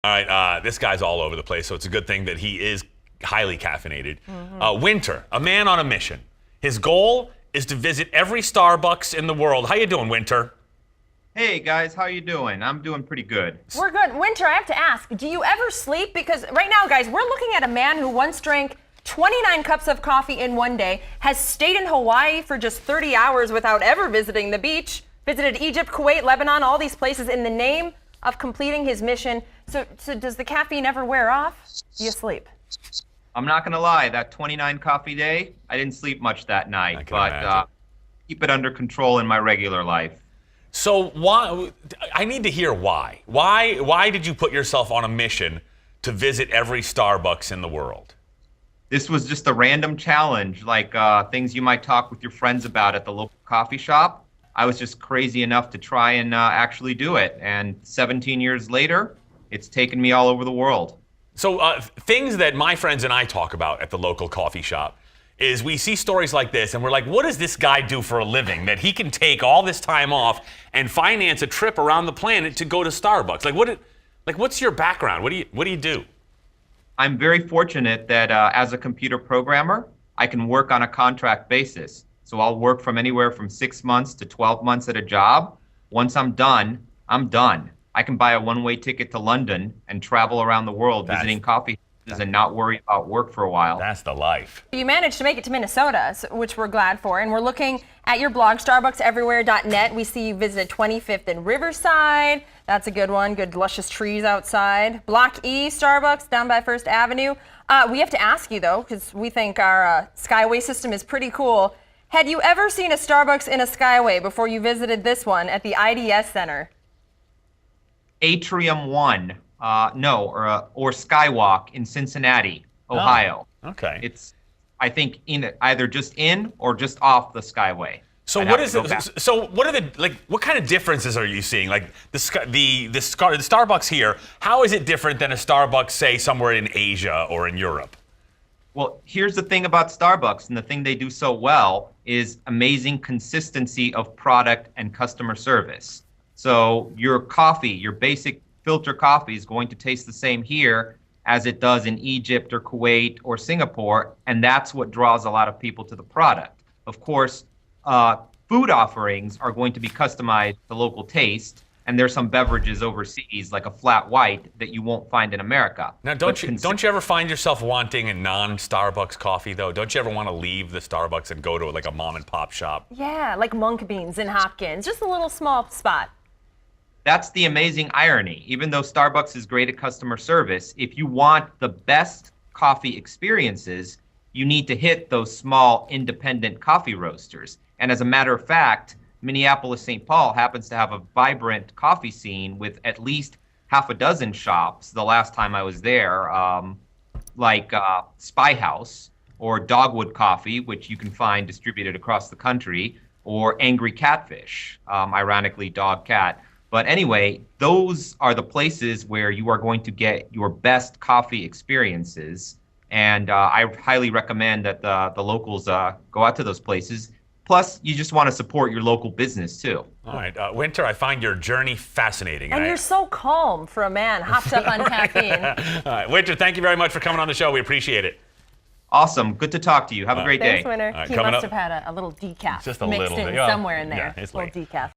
All right, this guy's all over the place, so it's a good thing that he is highly caffeinated. Winter, a man on a mission. His goal is to visit every Starbucks in the world. How you doing, Winter? Hey guys, how you doing? I'm doing pretty good. We're good. Winter, I have to ask, do you ever sleep? Because right now, guys, we're looking at a man who once drank 29 cups of coffee in one day, has stayed in Hawaii for just 30 hours without ever visiting the beach, visited Egypt, Kuwait, Lebanon, all these places in the name of completing his mission. So does the caffeine ever wear off? Do you sleep? I'm not gonna lie, that 29 coffee day, I didn't sleep much that night, but keep it under control in my regular life. So why? I need to hear why. Why did you put yourself on a mission to visit every Starbucks in the world? This was just a random challenge, like things you might talk with your friends about at the local coffee shop. I was just crazy enough to try and actually do it. And 17 years later, it's taken me all over the world. So things that my friends and I talk about at the local coffee shop is we see stories like this and we're like, what does this guy do for a living that he can take all this time off and finance a trip around the planet to go to Starbucks? What's your background? What do you do? I'm very fortunate that as a computer programmer, I can work on a contract basis. So I'll work from anywhere from 6 months to 12 months at a job. Once I'm done, I'm done. I can buy a one-way ticket to London and travel around the world visiting coffee houses and not worry about work for a while. That's the life. You managed to make it to Minnesota, which we're glad for, and we're looking at your blog, StarbucksEverywhere.net. We see you visited 25th and Riverside. That's a good one. Good luscious trees outside. Block E Starbucks down by First Avenue. We have to ask you, though, because we think our Skyway system is pretty cool. Had you ever seen a Starbucks in a Skyway before you visited this one at the IDS Center? Atrium 1, or Skywalk in Cincinnati, Ohio. Oh, okay. It's, I think, either just in or just off the Skyway. So what is it? So what are the what kind of differences are you seeing? Like the Starbucks here, how is it different than a Starbucks, say, somewhere in Asia or in Europe? Well, here's the thing about Starbucks, and the thing they do so well is amazing consistency of product and customer service. So your coffee, your basic filter coffee is going to taste the same here as it does in Egypt or Kuwait or Singapore, and that's what draws a lot of people to the product. Of course, food offerings are going to be customized to local taste, and there's some beverages overseas, like a flat white, that you won't find in America. Now, don't you ever find yourself wanting a non-Starbucks coffee, though? Don't you ever want to leave the Starbucks and go to like a mom and pop shop? Yeah, like Monk Beans in Hopkins, just a little small spot. That's the amazing irony. Even though Starbucks is great at customer service, if you want the best coffee experiences, you need to hit those small independent coffee roasters. And as a matter of fact, Minneapolis-St. Paul happens to have a vibrant coffee scene with at least half a dozen shops the last time I was there, like Spy House or Dogwood Coffee, which you can find distributed across the country, or Angry Catfish, ironically dog cat. But anyway, those are the places where you are going to get your best coffee experiences. And I highly recommend that the locals go out to those places. Plus, you just want to support your local business, too. All right. Winter, I find your journey fascinating. And you're so calm for a man hopped up on caffeine. All right. Winter, thank you very much for coming on the show. We appreciate it. Awesome. Good to talk to you. Have a great day. Thanks, Winter. Right, he must have had a little decaf just a mixed little in bit. somewhere in there. Yeah, it's a little decaf.